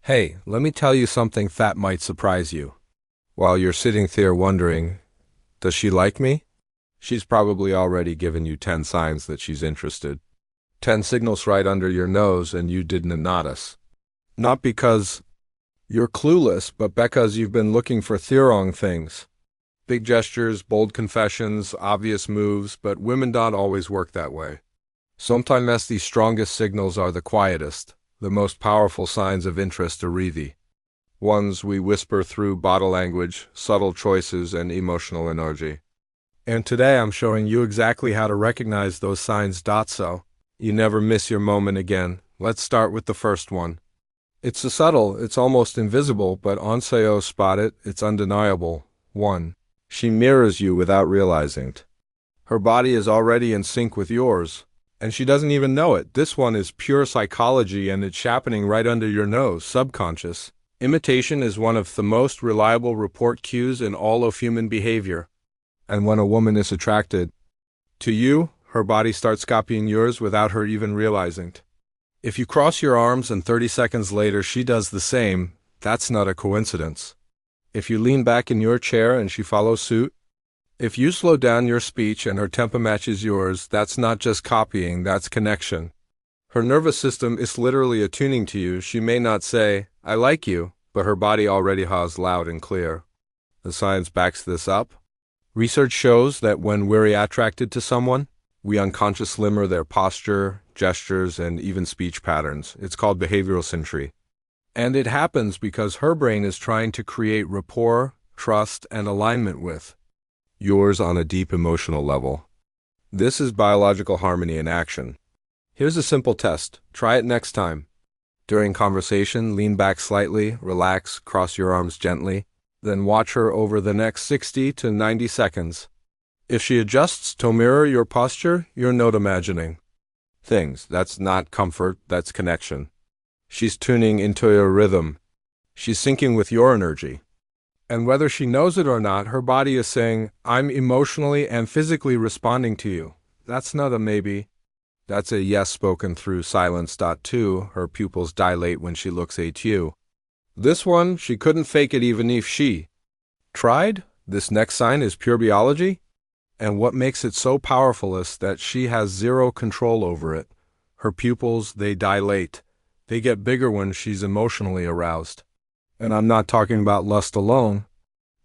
Hey, let me tell you something that might surprise you. While you're sitting there wondering, does she like me? She's probably already given you 10 signs that she's interested. 10 signals right under your nose and you didn't notice. Not because you're clueless, but because you've been looking for the wrong things. Big gestures, bold confessions, obvious moves, but women don't always work that way. Sometimes the strongest signals are the quietest, the most powerful signs of interest are really ones we whisper through body language, subtle choices, and emotional energy. And today I'm showing you exactly how to recognize those signs. So you never miss your moment again. Let's start with the first one. It's a subtle, it's almost invisible, but once you spot it, it's undeniable. 1. She mirrors you without realizing it. Her body is already in sync with yours, and she doesn't even know it. This one is pure psychology, and it's happening right under your nose, subconscious. Imitation is one of the most reliable report cues in all of human behavior. And when a woman is attracted to you, her body starts copying yours without her even realizing it. If you cross your arms and 30 seconds later she does the same, that's not a coincidence. If you lean back in your chair and she follows suit, if you slow down your speech and her tempo matches yours, that's not just copying, that's connection. Her nervous system is literally attuning to you. She may not say, "I like you," but her body already has loud and clear. The science backs this up. Research shows that when we're attracted to someone, we unconsciously limit their posture, gestures, and even speech patterns. It's called behavioral symmetry. And it happens because her brain is trying to create rapport, trust, and alignment with yours on a deep emotional level. This is biological harmony in action. Here's a simple test. Try it next time. During conversation, lean back slightly, relax, cross your arms gently, then watch her over the next 60 to 90 seconds. If she adjusts to mirror your posture, you're not imagining things. That's not comfort, that's connection. She's tuning into your rhythm. She's syncing with your energy. And whether she knows it or not, her body is saying, "I'm emotionally and physically responding to you." That's not a maybe. That's a yes spoken through silence. 2. Her pupils dilate when she looks at you. This one, she couldn't fake it even if she tried. This next sign is pure biology. And what makes it so powerful is that she has zero control over it. Her pupils, they dilate. They get bigger when she's emotionally aroused. And I'm not talking about lust alone.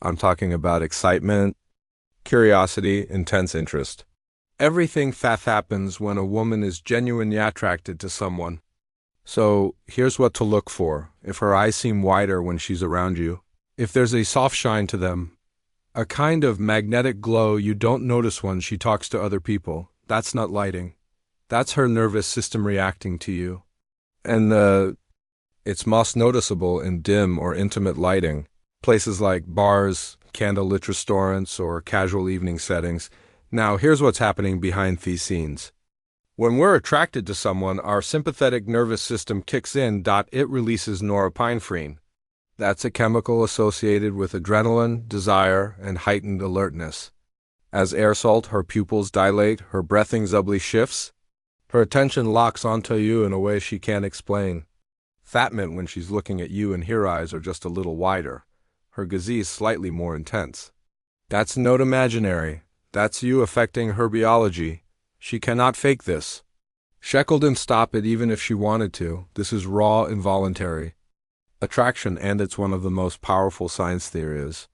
I'm talking about excitement, curiosity, intense interest. Everything that happens when a woman is genuinely attracted to someone. So here's what to look for. If her eyes seem wider when she's around you, if there's a soft shine to them, a kind of magnetic glow you don't notice when she talks to other people, that's not lighting. That's her nervous system reacting to you. And it's most noticeable in dim or intimate lighting, places like bars, candlelit restaurants, or casual evening settings. Now, here's what's happening behind these scenes. When we're attracted to someone, our sympathetic nervous system kicks in. It releases norepinephrine. That's a chemical associated with adrenaline, desire, and heightened alertness. As air salt, her pupils dilate, her breathing subtly shifts. Her attention locks onto you in a way she can't explain. That meant when she's looking at you and her eyes are just a little wider. Her gaze is slightly more intense. That's not imaginary. That's you affecting her biology. She cannot fake this. She couldn't stop it even if she wanted to. This is raw, involuntary attraction, and it's one of the most powerful science theories.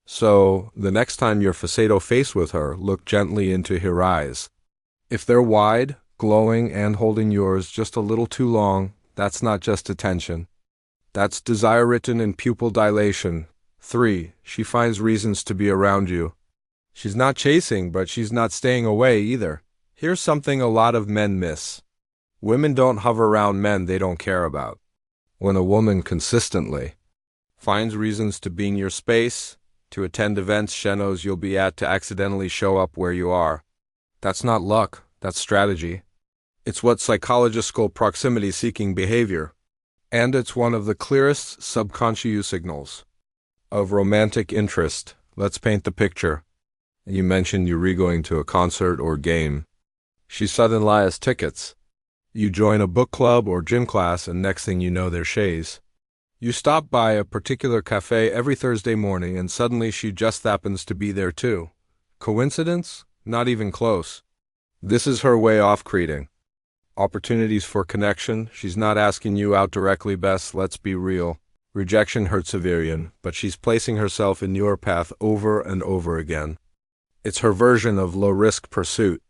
So, the next time you're face-to-face with her, look gently into her eyes. If they're wide, glowing, and holding yours just a little too long, that's not just attention. That's desire written in pupil dilation. 3. She finds reasons to be around you. She's not chasing, but she's not staying away either. Here's something a lot of men miss. Women don't hover around men they don't care about. When a woman consistently finds reasons to be in your space, to attend events she knows you'll be at, to accidentally show up where you are, that's not luck, that's strategy. It's what psychologists call proximity-seeking behavior. And it's one of the clearest subconscious signals of romantic interest. Let's paint the picture. You mentioned you're going to a concert or game. She suddenly has tickets. You join a book club or gym class, and next thing you know, they're shays. You stop by a particular cafe every Thursday morning and suddenly she just happens to be there too. Coincidence? Not even close. This is her way off creating opportunities for connection. She's not asking you out directly, Bess, let's be real. Rejection hurts Severian, but she's placing herself in your path over and over again. It's her version of low-risk pursuit.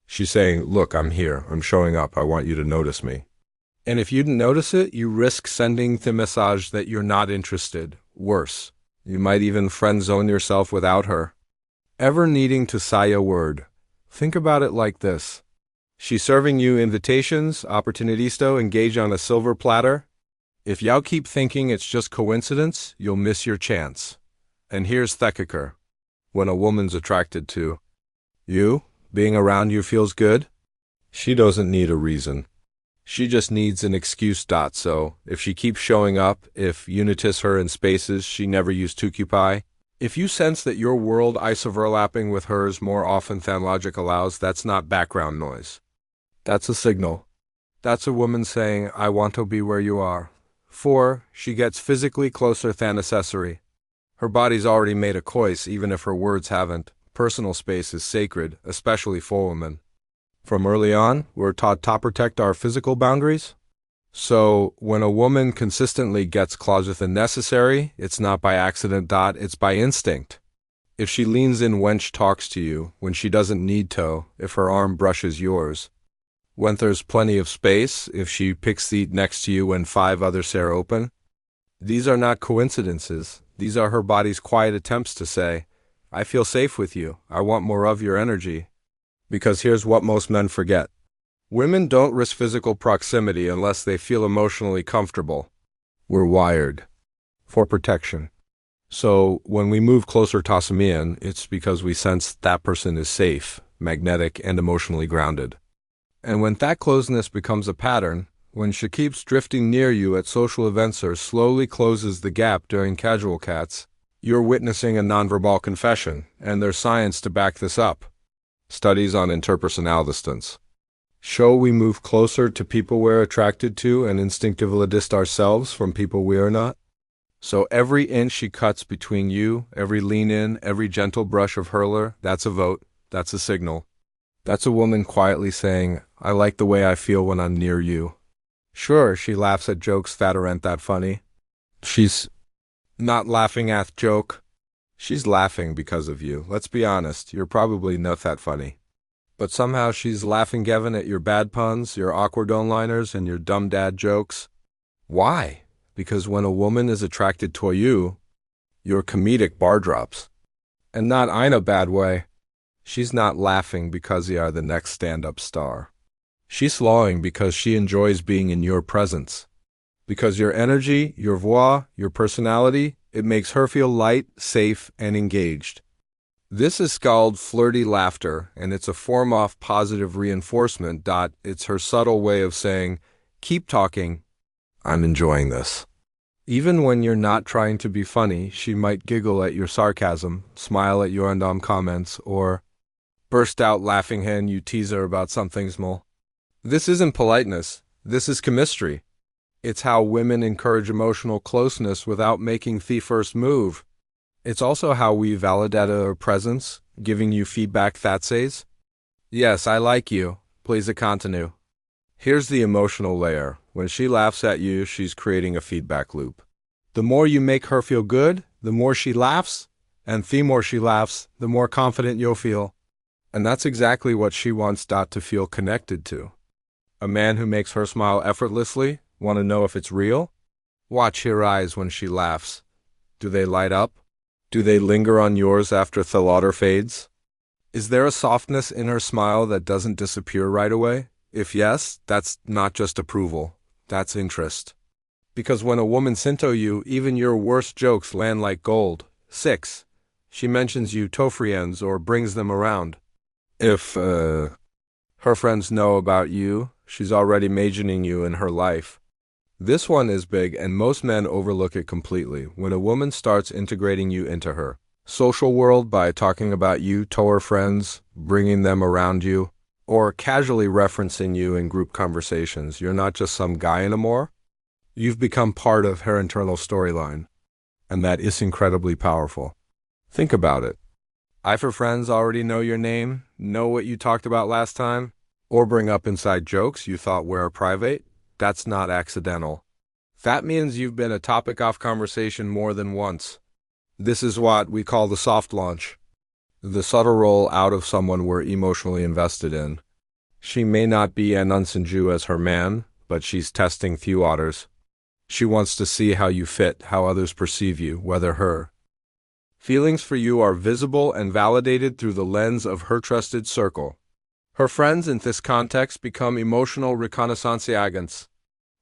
She's saying, look, I'm here, I'm showing up, I want you to notice me. And if you didn't notice it, you risk sending the message that you're not interested. Worse, you might even friend zone yourself without her. Ever needing to say a word? Think about it like this. She's serving you invitations, opportunities to engage on a silver platter. If y'all keep thinking it's just coincidence, you'll miss your chance. And here's Thekiker. When a woman's attracted to you, being around you feels good. She doesn't need a reason. She just needs an excuse. So, if she keeps showing up, if you notice her in spaces she never used to occupy, if you sense that your world is overlapping with hers more often than logic allows, that's not background noise. That's a signal. That's a woman saying, I want to be where you are. 4. She gets physically closer than necessary. Her body's already made a choice, even if her words haven't. Personal space is sacred, especially for women. From early on, we're taught to protect our physical boundaries. So, when a woman consistently gets closer than necessary, it's not by accident. It's by instinct. If she leans in when she talks to you, when she doesn't need to, if her arm brushes yours, when there's plenty of space, if she picks seat next to you when 5 others are open. These are not coincidences. These are her body's quiet attempts to say, I feel safe with you. I want more of your energy. Because here's what most men forget. Women don't risk physical proximity unless they feel emotionally comfortable. We're wired for protection. So when we move closer to Samian, it's because we sense that person is safe, magnetic, and emotionally grounded. And when that closeness becomes a pattern, when she keeps drifting near you at social events or slowly closes the gap during casual chats, you're witnessing a nonverbal confession, and there's science to back this up. Studies on interpersonal distance show we move closer to people we're attracted to and instinctively distance ourselves from people we are not. So every inch she cuts between you, every lean in, every gentle brush of hurler, that's a vote, that's a signal. That's a woman quietly saying, I like the way I feel when I'm near you. Sure, she laughs at jokes that aren't that funny. She's not laughing at joke. She's laughing because of you. Let's be honest, you're probably not that funny. But somehow she's laughing, Gavin, at your bad puns, your awkward one-liners, and your dumb dad jokes. Why? Because when a woman is attracted to you, your comedic bar drops. And not in a bad way. She's not laughing because you are the next stand-up star. She's laughing because she enjoys being in your presence. Because your energy, your voix, your personality, it makes her feel light, safe, and engaged. This is called flirty laughter, and it's a form of positive reinforcement. It's her subtle way of saying, keep talking, I'm enjoying this. Even when you're not trying to be funny, she might giggle at your sarcasm, smile at your random comments, or burst out laughing when you tease her about something small. This isn't politeness, this is chemistry. It's how women encourage emotional closeness without making the first move. It's also how we validate our presence, giving you feedback that says, yes, I like you, please continue. Here's the emotional layer. When she laughs at you, she's creating a feedback loop. The more you make her feel good, the more she laughs, and the more she laughs, the more confident you'll feel. And that's exactly what she wants to feel connected to. A man who makes her smile effortlessly, want to know if it's real? Watch her eyes when she laughs. Do they light up? Do they linger on yours after the laughter fades? Is there a softness in her smile that doesn't disappear right away? If yes, that's not just approval, that's interest. Because when a woman into you, even your worst jokes land like gold. 6. She mentions you to friends or brings them around. If her friends know about you, she's already mentioning you in her life. This one is big, and most men overlook it completely. When a woman starts integrating you into her social world by talking about you to her friends, bringing them around you, or casually referencing you in group conversations, you're not just some guy anymore. You've become part of her internal storyline, and that is incredibly powerful. Think about it. Either friends already know your name, know what you talked about last time, or bring up inside jokes you thought were private. That's not accidental. That means you've been a topic of conversation more than once. This is what we call the soft launch. The subtle roll out of someone we're emotionally invested in. She may not be as unsinju as her man, but she's testing few waters. She wants to see how you fit, how others perceive you, whether her feelings for you are visible and validated through the lens of her trusted circle. Her friends in this context become emotional reconnaissance agents.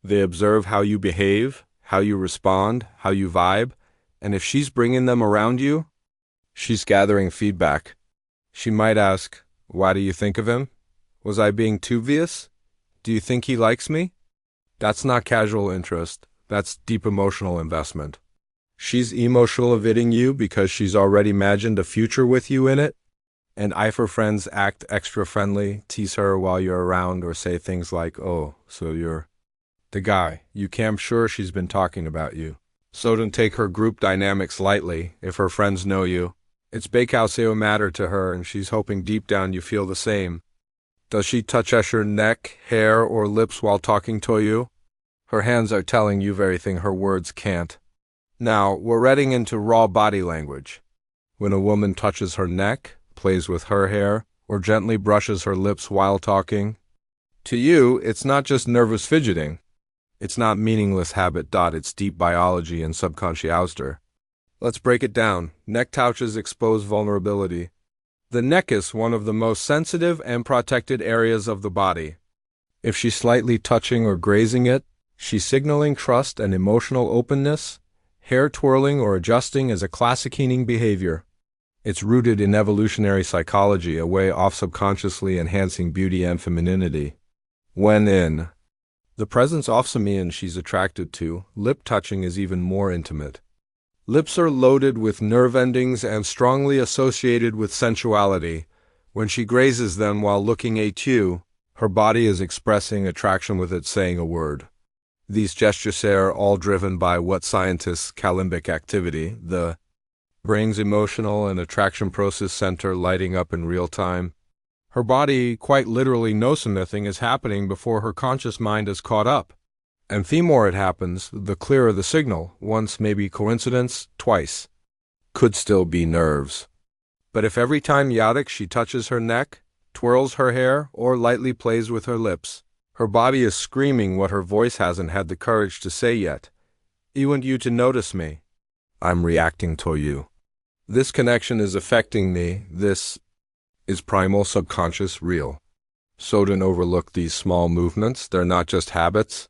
They observe how you behave, how you respond, how you vibe, and if she's bringing them around you, she's gathering feedback. She might ask, "Why do you think of him? Was I being too obvious? Do you think he likes me?" That's not casual interest. That's deep emotional investment. She's emotional evading you because she's already imagined a future with you in it. And her friends act extra friendly, tease her while you're around, or say things like, "Oh, so you're the guy." You can sure she's been talking about you. So don't take her group dynamics lightly. If her friends know you, it's bakehouse matter to her, and she's hoping deep down you feel the same. Does she touch at your neck, hair, or lips while talking to you? Her hands are telling you everything her words can't. Now, we're heading into raw body language. When a woman touches her neck, plays with her hair, or gently brushes her lips while talking, to you, it's not just nervous fidgeting. It's not meaningless habit. It's deep biology and subconscious ouster. Let's break it down. Neck touches expose vulnerability. The neck is one of the most sensitive and protected areas of the body. If she's slightly touching or grazing it, she's signaling trust and emotional openness. Hair twirling or adjusting is a classic healing behavior. It's rooted in evolutionary psychology, a way of subconsciously enhancing beauty and femininity. When in the presence of someone she's attracted to, lip touching is even more intimate. Lips are loaded with nerve endings and strongly associated with sensuality. When she grazes them while looking at you, her body is expressing attraction with it saying a word. These gestures are all driven by what scientists call limbic activity, the brain's emotional and attraction process center lighting up in real time. Her body quite literally knows something is happening before her conscious mind is caught up. And the more it happens, the clearer the signal. Once may be coincidence, twice could still be nerves. But if every time she touches her neck, twirls her hair, or lightly plays with her lips, her body is screaming what her voice hasn't had the courage to say yet. "I want you to notice me. I'm reacting to you. This connection is affecting me. This is primal, subconscious, real." So don't overlook these small movements. They're not just habits.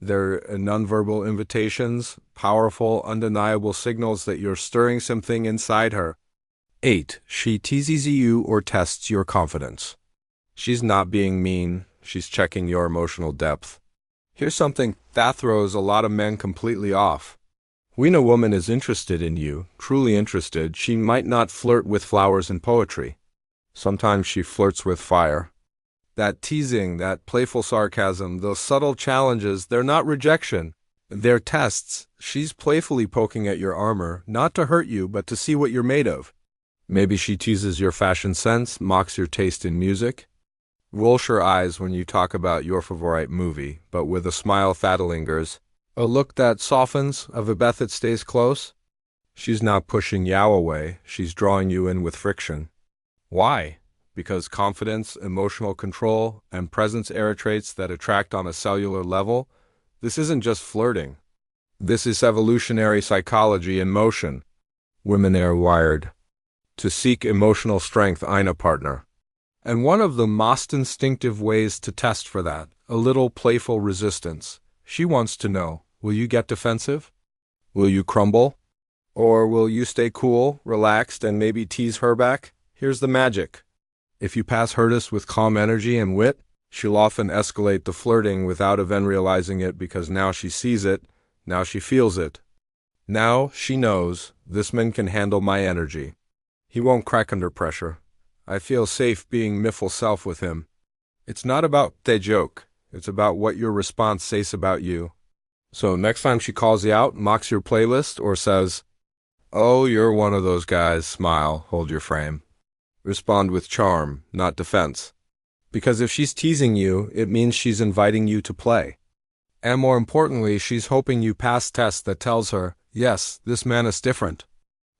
They're nonverbal invitations, powerful, undeniable signals that you're stirring something inside her. 8. She teases you or tests your confidence. She's not being mean. She's checking your emotional depth. Here's something that throws a lot of men completely off. When a woman is interested in you, truly interested, she might not flirt with flowers and poetry. Sometimes she flirts with fire. That teasing, that playful sarcasm, those subtle challenges, they're not rejection. They're tests. She's playfully poking at your armor, not to hurt you, but to see what you're made of. Maybe she teases your fashion sense, mocks your taste in music. Rolls her eyes when you talk about your favorite movie, but with a smile that lingers. A look that softens, of a breath that stays close. She's not pushing you away, she's drawing you in with friction. Why? Because confidence, emotional control, and presence are traits that attract on a cellular level. This isn't just flirting. This is evolutionary psychology in motion. Women are wired to seek emotional strength in a partner. And one of the most instinctive ways to test for that, a little playful resistance. She wants to know, will you get defensive? Will you crumble? Or will you stay cool, relaxed, and maybe tease her back? Here's the magic. If you pass Hurtis with calm energy and wit, she'll often escalate the flirting without even realizing it because now she sees it, now she feels it. Now she knows, this man can handle my energy. He won't crack under pressure. I feel safe being my full self with him. It's not about the joke. It's about what your response says about you. So next time she calls you out, mocks your playlist, or says, "Oh, you're one of those guys," smile, hold your frame. Respond with charm, not defense. Because if she's teasing you, it means she's inviting you to play. And more importantly, she's hoping you pass tests that tells her, yes, this man is different.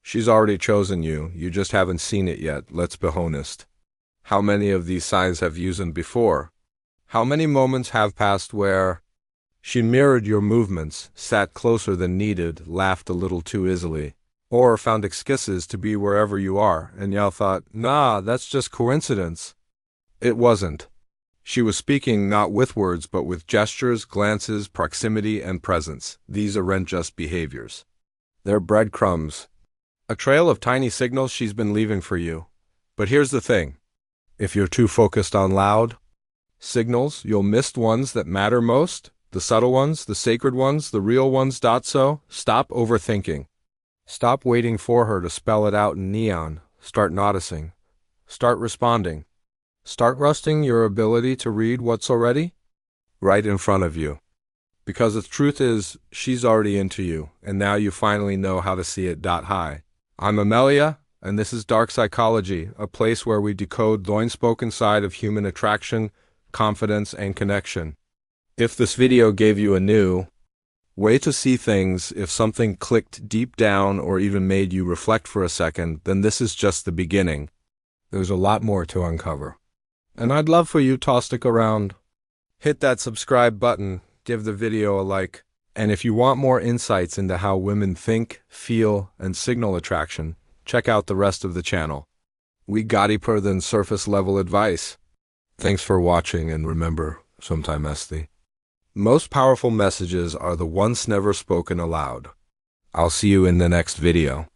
She's already chosen you, you just haven't seen it yet, let's be honest. How many of these signs have you used before? How many moments have passed where she mirrored your movements, sat closer than needed, laughed a little too easily, or found excuses to be wherever you are, and y'all thought, nah, that's just coincidence. It wasn't. She was speaking not with words, but with gestures, glances, proximity, and presence. These aren't just behaviors. They're breadcrumbs. A trail of tiny signals she's been leaving for you. But here's the thing. If you're too focused on loud signals, you'll miss ones that matter most. The subtle ones, the sacred ones, the real ones. So, stop overthinking. Stop waiting for her to spell it out in neon. Start noticing. Start responding. Start trusting your ability to read what's already right in front of you. Because the truth is, she's already into you, and now you finally know how to see it. Hi. I'm Amelia, and this is Dark Psychology, a place where we decode the unspoken side of human attraction, confidence, and connection. If this video gave you a new way to see things, if something clicked deep down or even made you reflect for a second, then this is just the beginning. There's a lot more to uncover. And I'd love for you to stick around. Hit that subscribe button, give the video a like, and if you want more insights into how women think, feel, and signal attraction, check out the rest of the channel. We got deeper than surface level advice. Thanks for watching, and remember, sometimes the most powerful messages are the ones never spoken aloud. I'll see you in the next video.